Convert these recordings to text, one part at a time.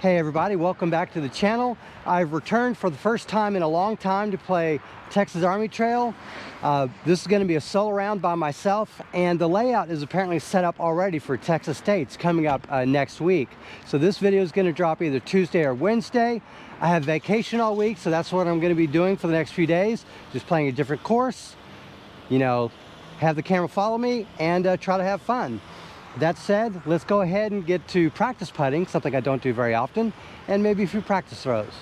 Hey everybody, welcome back to the channel. I've returned for the first time in a long time to play Texas Army Trail. This is going to be a solo round by myself, and the layout is apparently set up already for Texas State's coming up next week. So this video is going to drop either Tuesday or Wednesday. I have vacation all week, so that's what I'm going to be doing for the next few days. Just playing a different course, you know, have the camera follow me and try to have fun. That said, let's go ahead and get to practice putting, something I don't do very often, and maybe a few practice throws.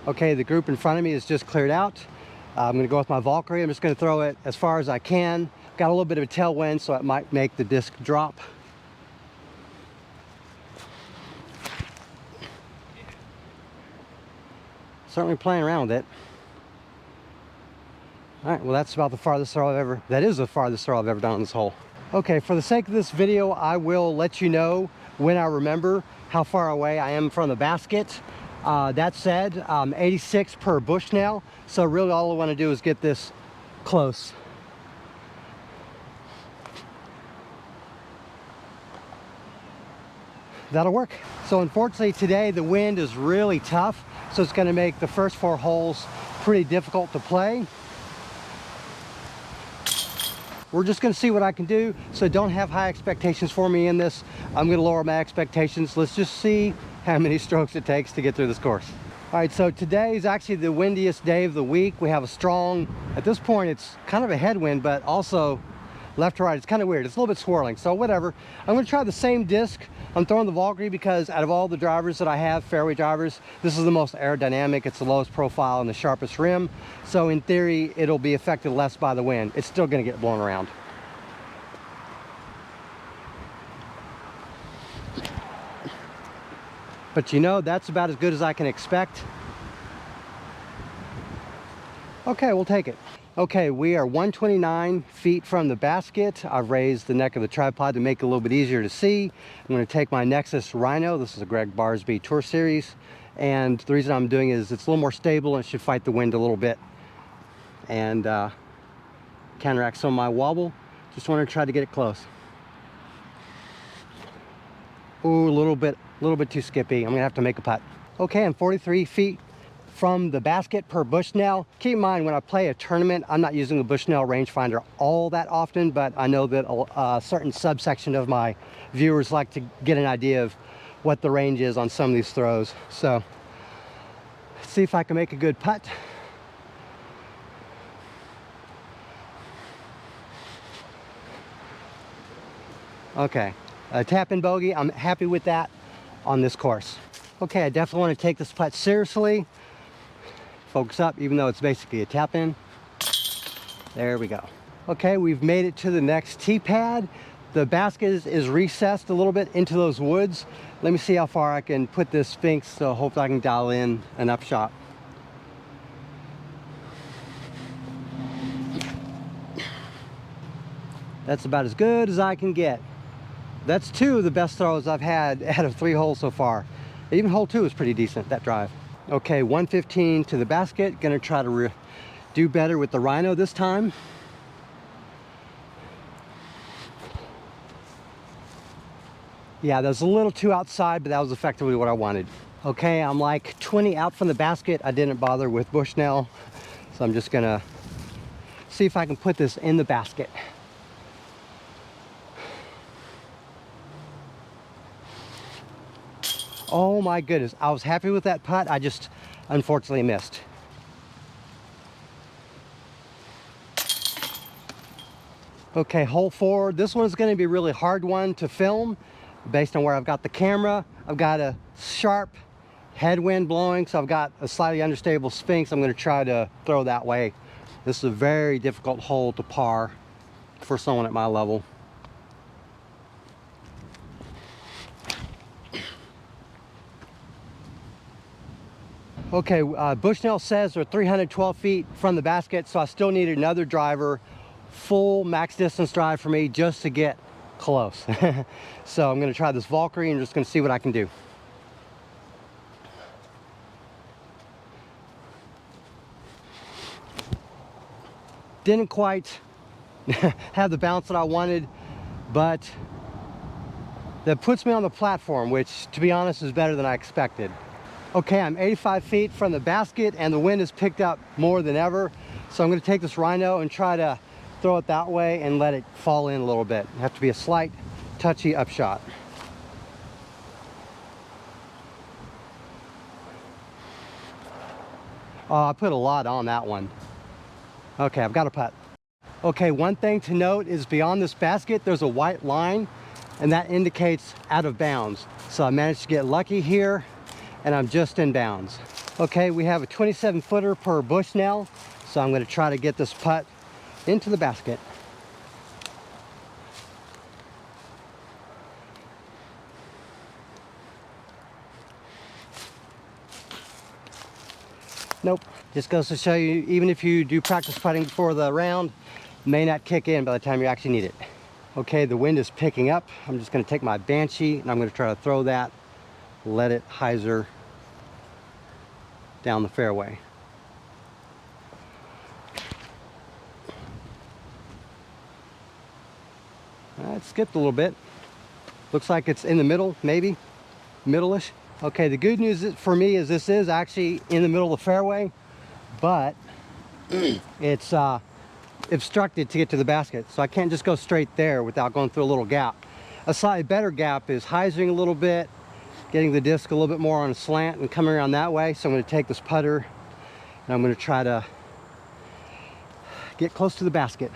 Okay, the group in front of me is just cleared out. I'm going to go with my Valkyrie. I'm just going to throw it as far as I can. Got a little bit of a tailwind, so it might make the disc drop. Certainly playing around with it. All right, well that's about the farthest throw that is the farthest throw I've ever done on this hole. Okay, for the sake of this video, I will let you know when I remember how far away I am from the basket. That said, 86 per bush now, so really all I want to do is get this close. That'll work. So unfortunately today the wind is really tough, so it's going to make the first 4 holes pretty difficult to play. We're just going to see what I can do, so don't have high expectations for me in this. I'm going to lower my expectations. Let's just see how many strokes it takes to get through this course. All right, so today is actually the windiest day of the week. We have a strong, at this point it's kind of a headwind, but also left to right. It's kind of weird. It's a little bit swirling, so whatever. I'm going to try the same disc. I'm throwing the Valkyrie because out of all the drivers that I have, fairway drivers, this is the most aerodynamic. It's the lowest profile and the sharpest rim. So in theory, it'll be affected less by the wind. It's still going to get blown around. But you know, that's about as good as I can expect. Okay, we'll take it. Okay, we are 129 feet from the basket. I've raised the neck of the tripod to make it a little bit easier to see. I'm going to take my Nexus Rhino. This is a Greg Barsby Tour Series. And the reason I'm doing it is it's a little more stable and it should fight the wind a little bit and counteract some of my wobble. Just want to try to get it close. Ooh, a little bit too skippy. I'm gonna have to make a putt. Okay, I'm 43 feet from the basket per Bushnell. Keep in mind, when I play a tournament, I'm not using the Bushnell rangefinder all that often, but I know that a certain subsection of my viewers like to get an idea of what the range is on some of these throws. So let's see if I can make a good putt. Okay, a tap-in bogey. I'm happy with that on this course. Okay, I definitely want to take this putt seriously. Focus up, even though it's basically a tap-in. There we go. Okay, we've made it to the next tee pad. The basket is recessed a little bit into those woods. Let me see how far I can put this Sphinx, so hopefully I can dial in an upshot. That's about as good as I can get. That's 2 of the best throws I've had out of 3 holes so far. Even hole 2 is pretty decent, that drive. Okay, 115 to the basket. Gonna try to do better with the Rhino this time. Yeah, that was a little too outside, but that was effectively what I wanted. Okay, I'm like 20 out from the basket. I didn't bother with Bushnell, so I'm just gonna see if I can put this in the basket. Oh my goodness, I was happy with that putt. I just unfortunately missed. Okay, hole 4. This one's going to be a really hard one to film. Based on where I've got the camera, I've got a sharp headwind blowing, so I've got a slightly unstable sphinx. I'm going to try to throw that way. This is a very difficult hole to par for someone at my level. Okay, Bushnell says they're 312 feet from the basket, so I still need another driver, full max distance drive for me just to get close. So I'm going to try this Valkyrie and just going to see what I can do. Didn't quite have the bounce that I wanted, but that puts me on the platform, which to be honest is better than I expected. Okay, I'm 85 feet from the basket and the wind has picked up more than ever. So I'm going to take this Rhino and try to throw it that way and let it fall in a little bit. Have to be a slight, touchy upshot. Oh, I put a lot on that one. Okay, I've got a putt. Okay, one thing to note is beyond this basket, there's a white line and that indicates out of bounds. So I managed to get lucky here and I'm just in bounds. Okay, we have a 27 footer per Bushnell, so I'm going to try to get this putt into the basket. Nope. Just goes to show you, even if you do practice putting before the round, it may not kick in by the time you actually need it. Okay, the wind is picking up. I'm just going to take my Banshee and I'm going to try to throw that, let it hyzer down the fairway. It skipped a little bit. Looks like it's in the middle, maybe middle-ish. Okay, the good news for me is this is actually in the middle of the fairway, but it's obstructed to get to the basket, so I can't just go straight there without going through a little gap. A slightly better gap is hyzering a little bit, getting the disc a little bit more on a slant and coming around that way. So I'm going to take this putter and I'm going to try to get close to the basket.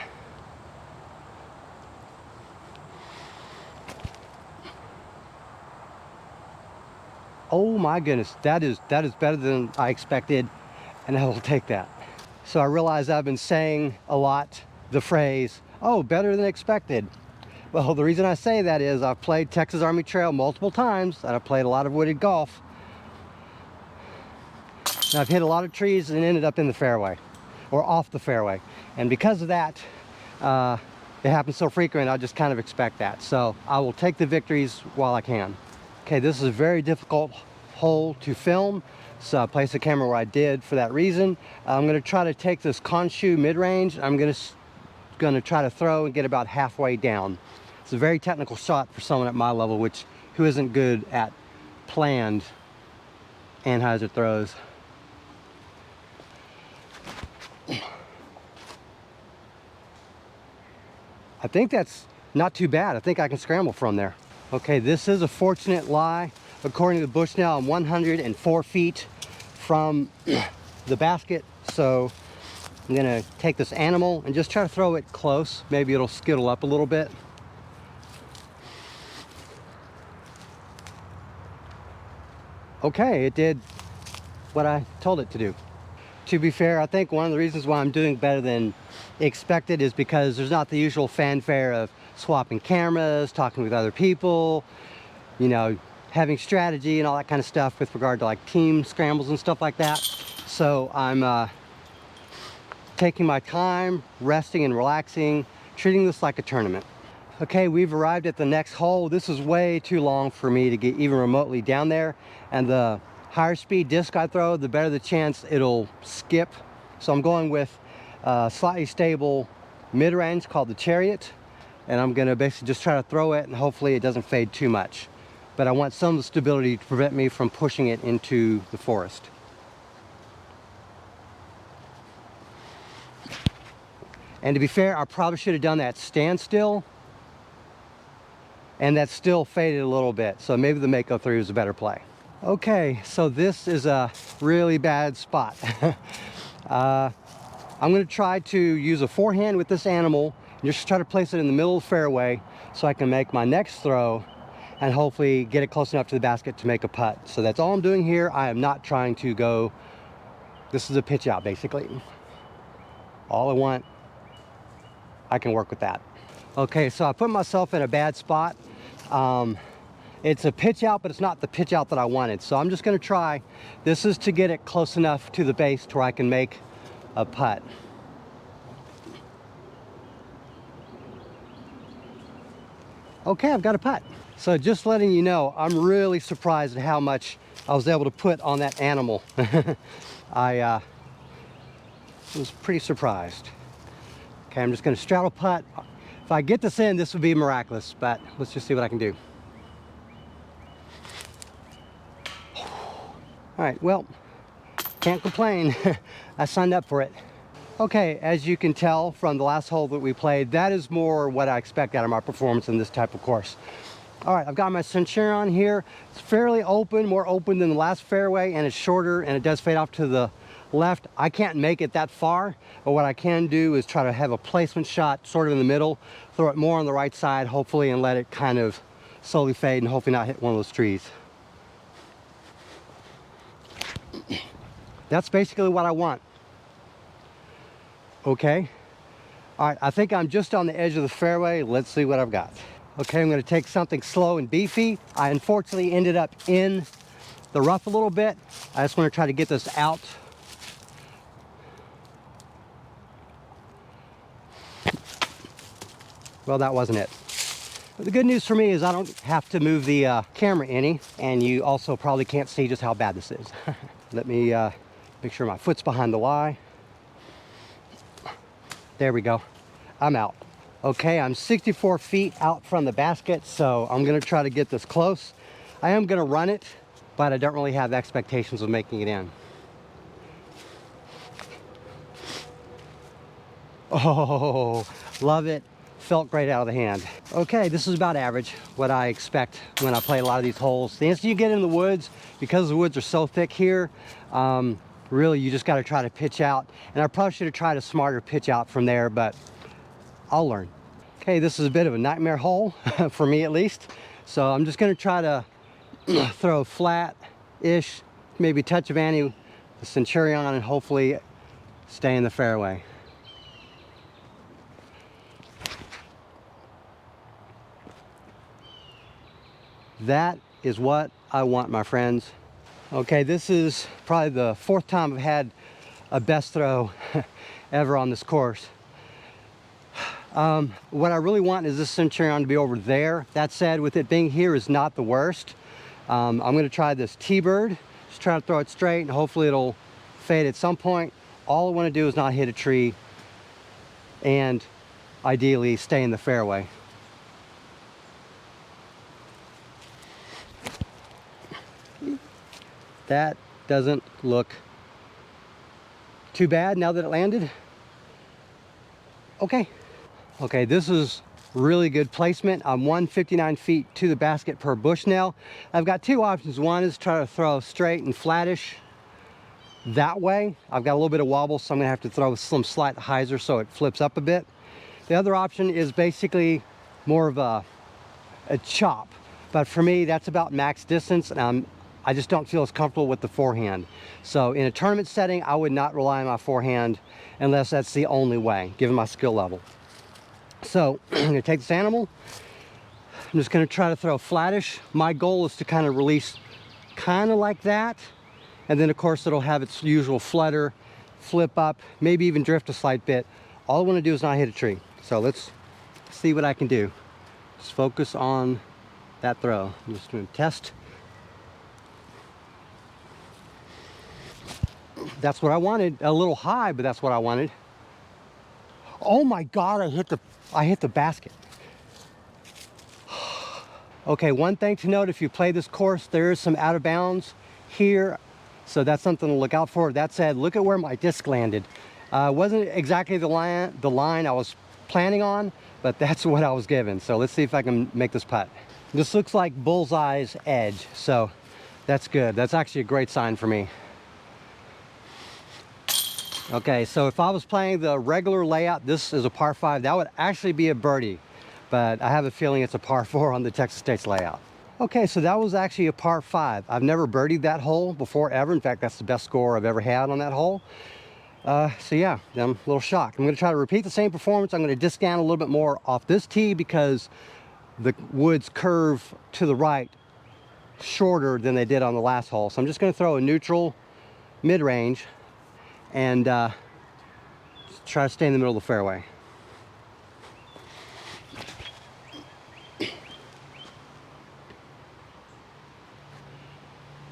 Oh my goodness, that is better than I expected, and I will take that. So I realize I've been saying a lot the phrase, oh, better than expected. Well, the reason I say that is I've played Texas Army Trail multiple times, and I've played a lot of wooded golf. And I've hit a lot of trees and ended up in the fairway, or off the fairway. And because of that, it happens so frequent, I just kind of expect that. So I will take the victories while I can. Okay, this is a very difficult hole to film, so I placed the camera where I did for that reason. I'm going to try to take this Konshu mid-range. I'm going to try to throw and get about halfway down. It's a very technical shot for someone at my level, who isn't good at planned anhyzer throws. I think that's not too bad. I think I can scramble from there. Okay, this is a fortunate lie. According to the Bushnell, I'm 104 feet from the basket, so I'm gonna take this animal and just try to throw it close. Maybe it'll skittle up a little bit. Okay, it did what I told it to do. To be fair, I think one of the reasons why I'm doing better than expected is because there's not the usual fanfare of swapping cameras, talking with other people, you know, having strategy and all that kind of stuff with regard to like team scrambles and stuff like that. So I'm taking my time, resting and relaxing, treating this like a tournament. Okay, we've arrived at the next hole. This is way too long for me to get even remotely down there, and the higher speed disc I throw, the better the chance it'll skip. So I'm going with a slightly stable mid-range called the Chariot, and I'm gonna basically just try to throw it and hopefully it doesn't fade too much. But I want some stability to prevent me from pushing it into the forest. And to be fair, I probably should have done that standstill, and that still faded a little bit. So maybe the Mako 3 was a better play. Okay, so this is a really bad spot. I'm gonna try to use a forehand with this animal and just try to place it in the middle of the fairway so I can make my next throw and hopefully get it close enough to the basket to make a putt. So that's all I'm doing here. I am not trying to go, this is a pitch out basically. All I want, I can work with that. Okay, so I put myself in a bad spot. It's a pitch out, but it's not the pitch out that I wanted. So I'm just gonna try. This is to get it close enough to the base to where I can make a putt. Okay, I've got a putt. So just letting you know, I'm really surprised at how much I was able to put on that animal. I was pretty surprised. Okay, I'm just gonna straddle putt. If I get this in, this would be miraculous, but let's just see what I can do. All right, well, can't complain. I signed up for it. Okay, as you can tell from the last hole that we played, that is more what I expect out of my performance in this type of course. All right, I've got my Centurion here. It's fairly open, more open than the last fairway, and it's shorter, and it does fade off to the left. I can't make it that far, but what I can do is try to have a placement shot sort of in the middle, throw it more on the right side, hopefully, and let it kind of slowly fade and hopefully not hit one of those trees. That's basically what I want. Okay. All right, I think I'm just on the edge of the fairway. Let's see what I've got. Okay, I'm gonna take something slow and beefy. I unfortunately ended up in the rough a little bit. I just wanna try to get this out. Well, that wasn't it. But the good news for me is I don't have to move the camera any, and you also probably can't see just how bad this is. Let me make sure my foot's behind the lie. There we go. I'm out. Okay, I'm 64 feet out from the basket, so I'm gonna try to get this close. I am gonna run it, but I don't really have expectations of making it in. Oh, love it. Felt great out of the hand. Okay, this is about average, what I expect when I play a lot of these holes. The instant you get in the woods, because the woods are so thick here, really you just got to try to pitch out. And I probably should have tried a smarter pitch out from there, but I'll learn. Okay, this is a bit of a nightmare hole, for me at least. So I'm just going to try to throw flat-ish, maybe a touch of ante, the Centurion, and hopefully stay in the fairway. That is what I want, my friends. Okay, this is probably the fourth time I've had a best throw ever on this course. What I really want is this Centurion to be over there. That said, with it being here is not the worst. I'm gonna try this T-bird, just try to throw it straight and hopefully it'll fade at some point. All I wanna do is not hit a tree and ideally stay in the fairway. That doesn't look too bad now that it landed. Okay. Okay, this is really good placement. I'm 159 feet to the basket per bush now. I've got two options. One is try to throw straight and flattish that way. I've got a little bit of wobble, so I'm gonna have to throw some slight hyzer so it flips up a bit. The other option is basically more of a chop. But for me, that's about max distance, and I just don't feel as comfortable with the forehand. So in a tournament setting, I would not rely on my forehand unless that's the only way, given my skill level. So I'm gonna take this animal. I'm just gonna try to throw flattish. My goal is to kind of release kind of like that. And then of course it'll have its usual flutter, flip up, maybe even drift a slight bit. All I wanna do is not hit a tree. So let's see what I can do. Just focus on that throw. I'm just gonna test. That's what I wanted. A little high, but that's what I wanted. Oh my God, I hit the basket. Okay, one thing to note, if you play this course, there is some out of bounds here, so that's something to look out for. That said, look at where my disc landed. Wasn't exactly the line I was planning on, but that's what I was given. So let's see if I can make this putt. This looks like bullseye's edge, so that's good. That's actually a great sign for me. Okay, so if I was playing the regular layout, this is a par 5, that would actually be a birdie, but I have a feeling it's a par 4 on the Texas States layout. Okay, so that was actually a par 5. I've never birdied that hole before ever. In fact, that's the best score I've ever had on that hole. So yeah, I'm a little shocked. I'm going to try to repeat the same performance. I'm going to disc down a little bit more off this tee because the woods curve to the right shorter than they did on the last hole. So I'm just going to throw a neutral mid-range and try to stay in the middle of the fairway.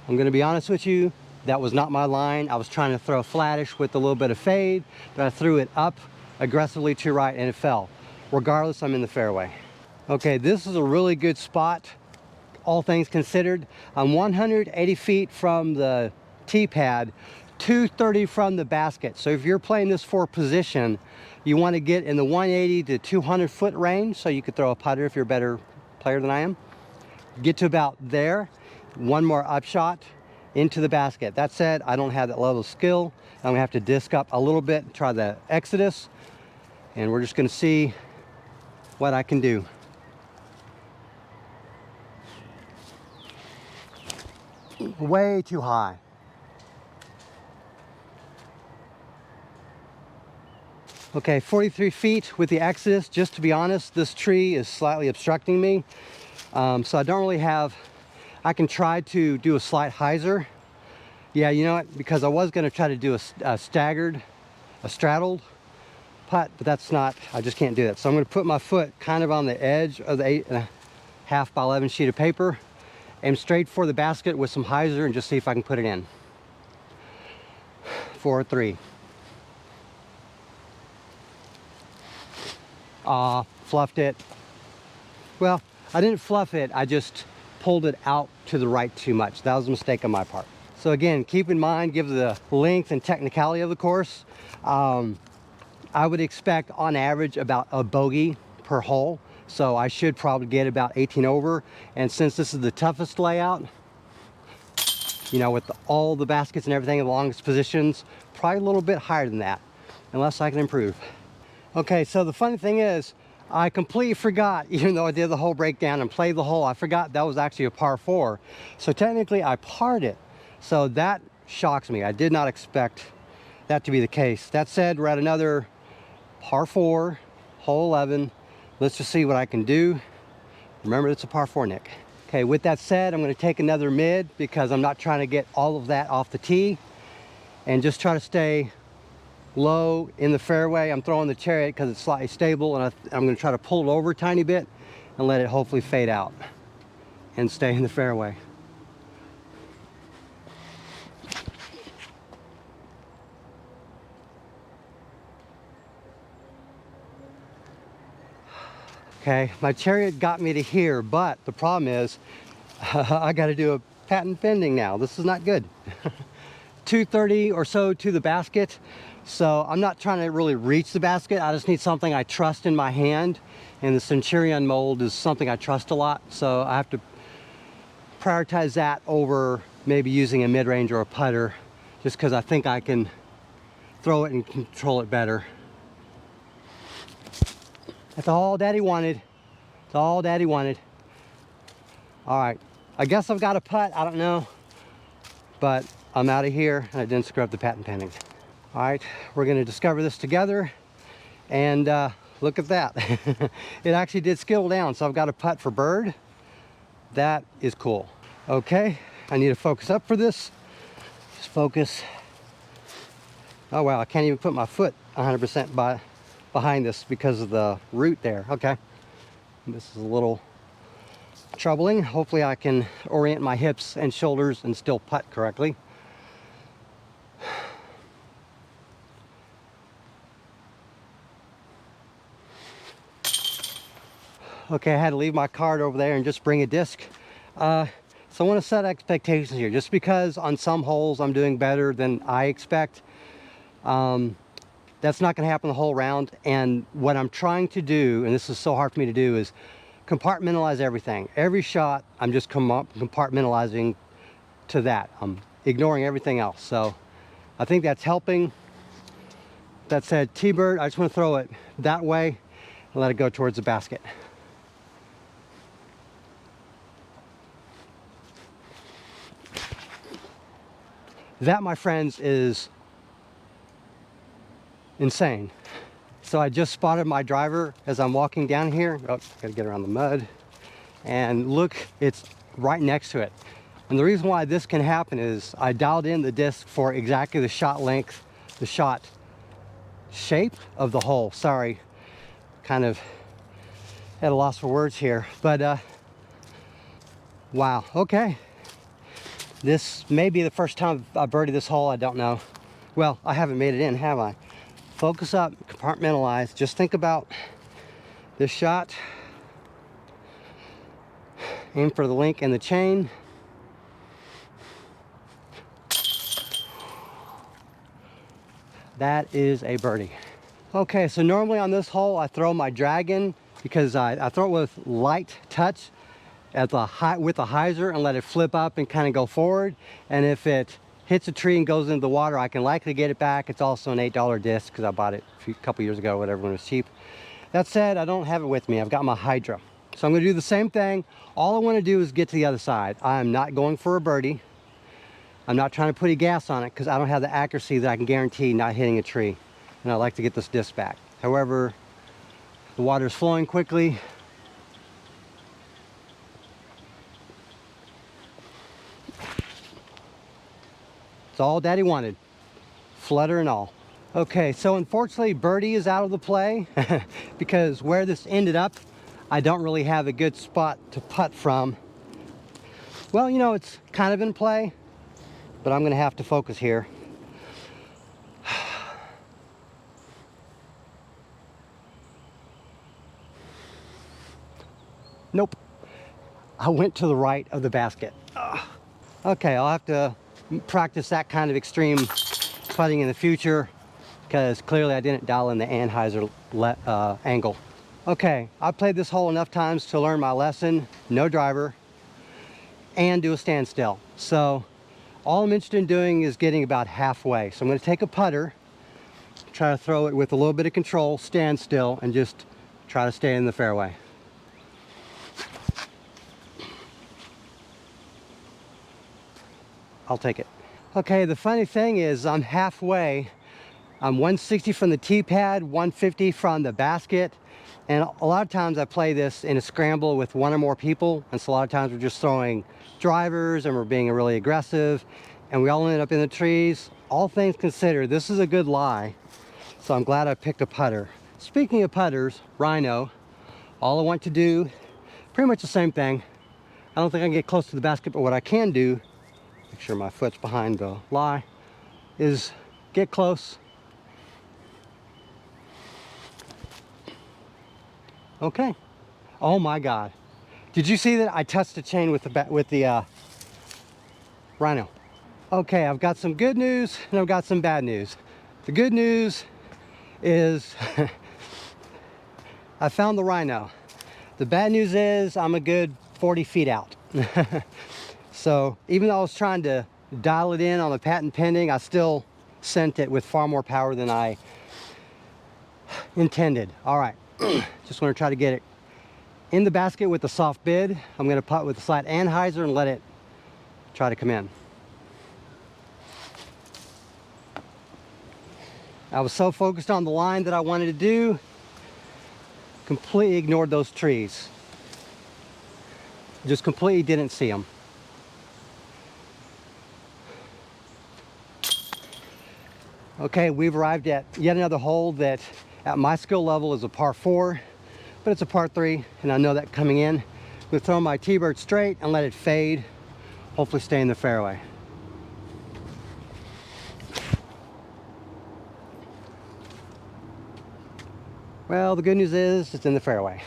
I'm going to be honest with you, that was not my line. I was trying to throw flattish with a little bit of fade, but I threw it up aggressively to right and it fell. Regardless, I'm in the fairway. Okay, this is a really good spot, all things considered. I'm 180 feet from the tee pad, 230 from the basket. So if you're playing this for position, you want to get in the 180 to 200 foot range, so you could throw a putter if you're a better player than I am. Get to about there, one more upshot into the basket. That said, I don't have that level of skill. I'm gonna have to disc up a little bit, try the Exodus, and we're just gonna see what I can do. Way too high. Okay, 43 feet with the Exodus. Just to be honest, this tree is slightly obstructing me. So I don't really have, I can try to do a slight hyzer. Yeah, you know what, because I was gonna try to do a straddled putt, but that's not, I just can't do that. So I'm gonna put my foot kind of on the edge of the 8.5 by 11 sheet of paper, aim straight for the basket with some hyzer and just see if I can put it in. 4-3. Fluffed it. Well, I didn't fluff it, I just pulled it out to the right too much. That was a mistake on my part. So again, keep in mind, give the length and technicality of the course. I would expect on average about a bogey per hole. So I should probably get about 18 over. And since this is the toughest layout, you know, with all the baskets and everything in the longest positions, probably a little bit higher than that, unless I can improve. Okay, so the funny thing is, I completely forgot, even though I did the whole breakdown and played the hole, I forgot that was actually a par 4. So technically I parred it. So that shocks me. I did not expect that to be the case. That said, we're at another par 4, hole 11. Let's just see what I can do. Remember, it's a par 4, Nick. Okay, with that said, I'm gonna take another mid because I'm not trying to get all of that off the tee and just try to stay low in the fairway. I'm throwing the Chariot because it's slightly stable, and I'm going to try to pull it over a tiny bit and let it hopefully fade out and stay in the fairway. Okay, my Chariot got me to here, but the problem is I got to do a patent pending now. This is not good. 230 or so to the basket. So I'm not trying to really reach the basket. I just need something I trust in my hand. And the Centurion mold is something I trust a lot. So I have to prioritize that over maybe using a mid-range or a putter, just because I think I can throw it and control it better. That's all Daddy wanted. That's all Daddy wanted. All right, I guess I've got a putt, I don't know. But I'm out of here and I didn't screw up the patent pending. All right, we're gonna discover this together, and look at that. It actually did skittle down, so I've got a putt for bird. That is cool. Okay, I need to focus up for this. Just focus. Oh wow, I can't even put my foot 100% behind this because of the root there. Okay, this is a little troubling. Hopefully I can orient my hips and shoulders and still putt correctly. Okay, I had to leave my card over there and just bring a disc. So I want to set expectations here. Just because on some holes I'm doing better than I expect, that's not going to happen the whole round. And what I'm trying to do, and this is so hard for me to do, is compartmentalize everything. Every shot, I'm just compartmentalizing to that. I'm ignoring everything else. So I think that's helping. That said, T-bird, I just want to throw it that way and let it go towards the basket. That, my friends, is insane. So I just spotted my driver as I'm walking down here. Oh, gotta get around the mud. And look, it's right next to it. And the reason why this can happen is I dialed in the disc for exactly the shot length, the shot shape of the hole. Sorry, kind of at a loss for words here, but wow, okay. This may be the first time I birdied this hole, I don't know. Well, I haven't made it in, have I? Focus up, compartmentalize, just think about this shot. Aim for the link and the chain. That is a birdie. Okay, so normally on this hole I throw my dragon because I throw it with light touch at the with the hyzer and let it flip up and kind of go forward. And if it hits a tree and goes into the water, I can likely get it back. It's also an $8 disc because I bought it a couple years ago, whatever, when it was cheap. That said, I don't have it with me. I've got my Hydra. So I'm gonna do the same thing. All I wanna do is get to the other side. I'm not going for a birdie. I'm not trying to put any gas on it because I don't have the accuracy that I can guarantee not hitting a tree. And I'd like to get this disc back. However, the water is flowing quickly. It's all Daddy wanted, flutter and all. Okay, so unfortunately birdie is out of the play because where this ended up, I don't really have a good spot to putt from. Well, you know, it's kind of in play, but I'm gonna have to focus here. Nope, I went to the right of the basket. Okay, I'll have to practice that kind of extreme putting in the future because clearly I didn't dial in the anhyzer angle. Okay, I've played this hole enough times to learn my lesson. No driver and do a standstill. So all I'm interested in doing is getting about halfway. So I'm going to take a putter, try to throw it with a little bit of control, stand still, and just try to stay in the fairway. I'll take it. Okay, the funny thing is I'm halfway. I'm 160 from the tee pad, 150 from the basket. And a lot of times I play this in a scramble with one or more people. And so a lot of times we're just throwing drivers and we're being really aggressive and we all end up in the trees. All things considered, this is a good lie. So I'm glad I picked a putter. Speaking of putters, Rhino, all I want to do, pretty much the same thing. I don't think I can get close to the basket, but what I can do, make sure my foot's behind the lie, is get close. Okay. Oh my God. Did you see that? I touched the chain with the Rhino. Okay, I've got some good news and I've got some bad news. The good news is I found the Rhino. The bad news is I'm a good 40 feet out. So even though I was trying to dial it in on the patent pending, I still sent it with far more power than I intended. All right, just want to try to get it in the basket with the soft bid. I'm going to putt with the slight anhyzer and let it try to come in. I was so focused on the line that I wanted to do, completely ignored those trees. Just completely didn't see them. Okay, we've arrived at yet another hole that at my skill level is a par 4, but it's a par 3, and I know that coming in. I'm going to throw my T-bird straight and let it fade, hopefully stay in the fairway. Well, the good news is it's in the fairway.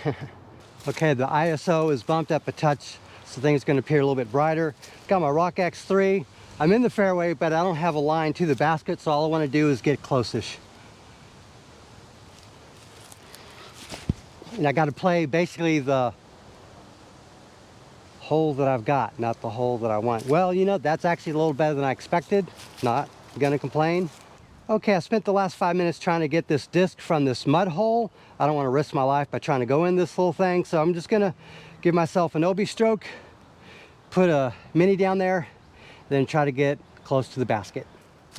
Okay, the ISO is bumped up a touch, so things are going to appear a little bit brighter. Got my Rock X3. I'm in the fairway, but I don't have a line to the basket, so all I want to do is get close-ish. And I got to play basically the hole that I've got, not the hole that I want. Well, you know, that's actually a little better than I expected. Not gonna complain. Okay, I spent the last 5 minutes trying to get this disc from this mud hole. I don't want to risk my life by trying to go in this little thing, so I'm just gonna give myself an OB stroke, put a mini down there, then try to get close to the basket.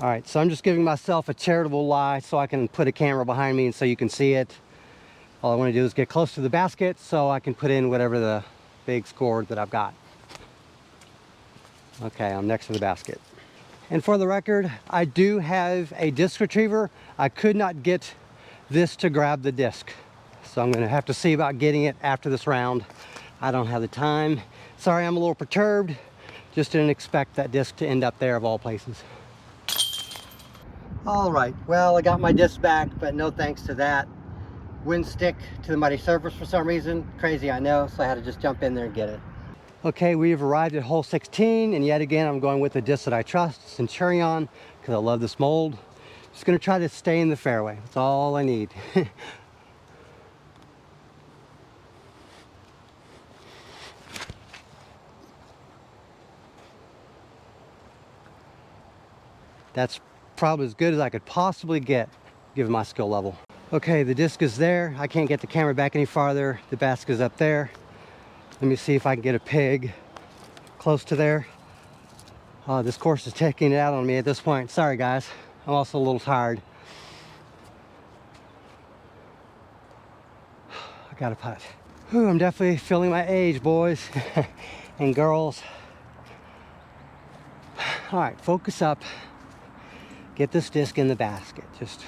All right, so I'm just giving myself a charitable lie so I can put a camera behind me and so you can see it. All I want to do is get close to the basket so I can put in whatever the big score that I've got. Okay, I'm next to the basket. And for the record, I do have a disc retriever. I could not get this to grab the disc, so I'm going to have to see about getting it after this round. I don't have the time. Sorry, I'm a little perturbed. Just didn't expect that disc to end up there of all places. All right, well, I got my disc back, but no thanks to that. Wouldn't stick to the muddy surface for some reason. Crazy, I know, so I had to just jump in there and get it. Okay, we've arrived at hole 16, and yet again, I'm going with the disc that I trust, Centurion, because I love this mold. Just gonna try to stay in the fairway. That's all I need. That's probably as good as I could possibly get, given my skill level. Okay, the disc is there. I can't get the camera back any farther. The basket is up there. Let me see if I can get a pig close to there. This course is taking it out on me at this point. Sorry, guys. I'm also a little tired. I got a putt. Whew, I'm definitely feeling my age, boys and girls. All right, focus up. Get this disc in the basket. Just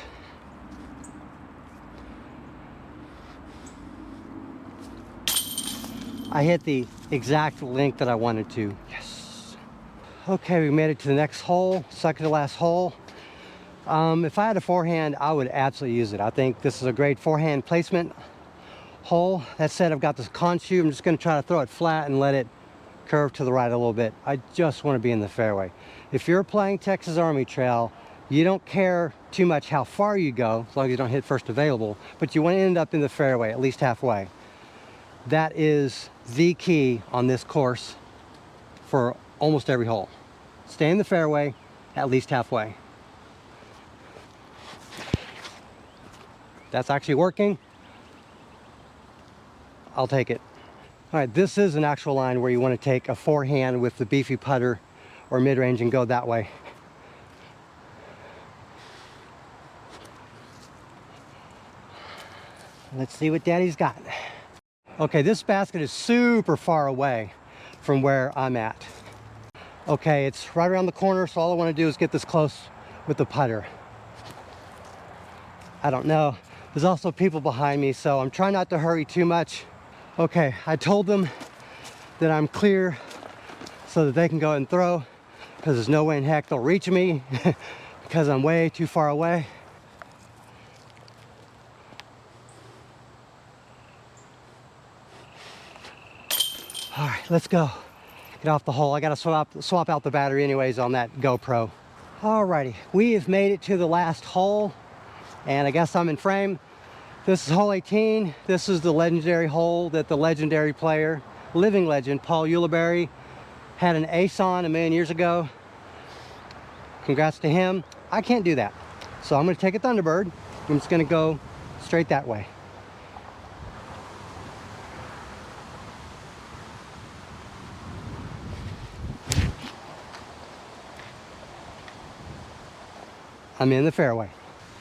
I hit the exact length that I wanted to. Yes. Okay, we made it to the next hole, second to last hole. If I had a forehand, I would absolutely use it. I think this is a great forehand placement hole. That said, I've got this con shoe. I'm just going to try to throw it flat and let it curve to the right a little bit. I just want to be in the fairway. If you're playing Texas Army Trail, you don't care too much how far you go, as long as you don't hit first available, but you want to end up in the fairway, at least halfway. That is the key on this course for almost every hole. Stay in the fairway, at least halfway. That's actually working. I'll take it. All right, this is an actual line where you want to take a forehand with the beefy putter or mid-range and go that way. Let's see what Daddy's got. Okay, this basket is super far away from where I'm at. Okay, it's right around the corner, so all I want to do is get this close with the putter. I don't know. There's also people behind me, so I'm trying not to hurry too much. Okay, I told them that I'm clear so that they can go ahead and throw, because there's no way in heck they'll reach me because I'm way too far away. All right, let's go. Get off the hole. I gotta swap out the battery anyways on that GoPro. Alrighty, we have made it to the last hole, and I guess I'm in frame. This is hole 18. This is the legendary hole that the legendary player, living legend, Paul Ulibarri, had an ace on a million years ago. Congrats to him. I can't do that. So I'm gonna take a Thunderbird. I'm just gonna go straight that way. I'm in the fairway.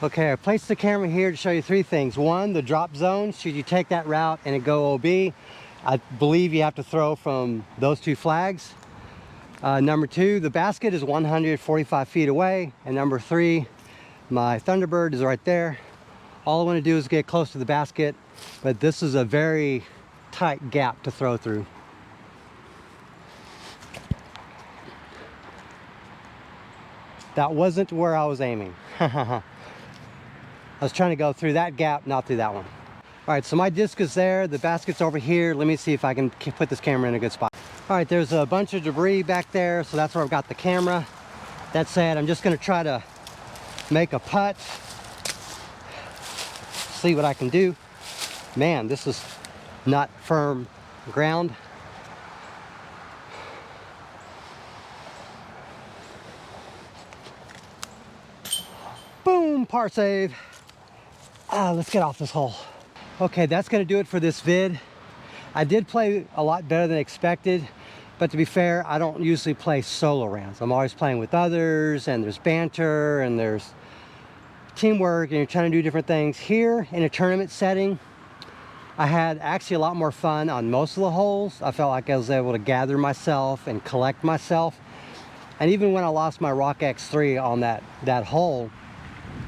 Okay, I placed the camera here to show you three things. One, the drop zone. Should you take that route and it go OB, I believe you have to throw from those two flags. Number two, the basket is 145 feet away. And number three, my Thunderbird is right there. All I want to do is get close to the basket, but this is a very tight gap to throw through. That wasn't where I was aiming. I was trying to go through that gap, not through that one. All right, so my disc is there. The basket's over here. Let me see if I can put this camera in a good spot. All right, there's a bunch of debris back there, so that's where I've got the camera. That said, I'm just gonna try to make a putt. See what I can do. Man, this is not firm ground. Boom, par save. Let's get off this hole. Okay, that's gonna do it for this vid. I did play a lot better than expected. But to be fair, I don't usually play solo rounds. I'm always playing with others, and there's banter, and there's teamwork, and you're trying to do different things. Here, in a tournament setting, I had actually a lot more fun on most of the holes. I felt like I was able to gather myself and collect myself. And even when I lost my Rock X3 on that hole,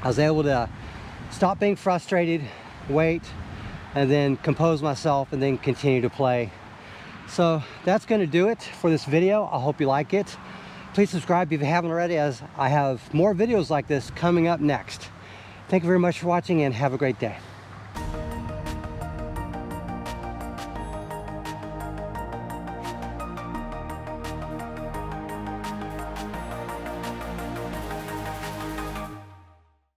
I was able to stop being frustrated, wait, and then compose myself, and then continue to play. So that's going to do it for this video. I hope you like it. Please subscribe if you haven't already, as I have more videos like this coming up next. Thank you very much for watching, and have a great day.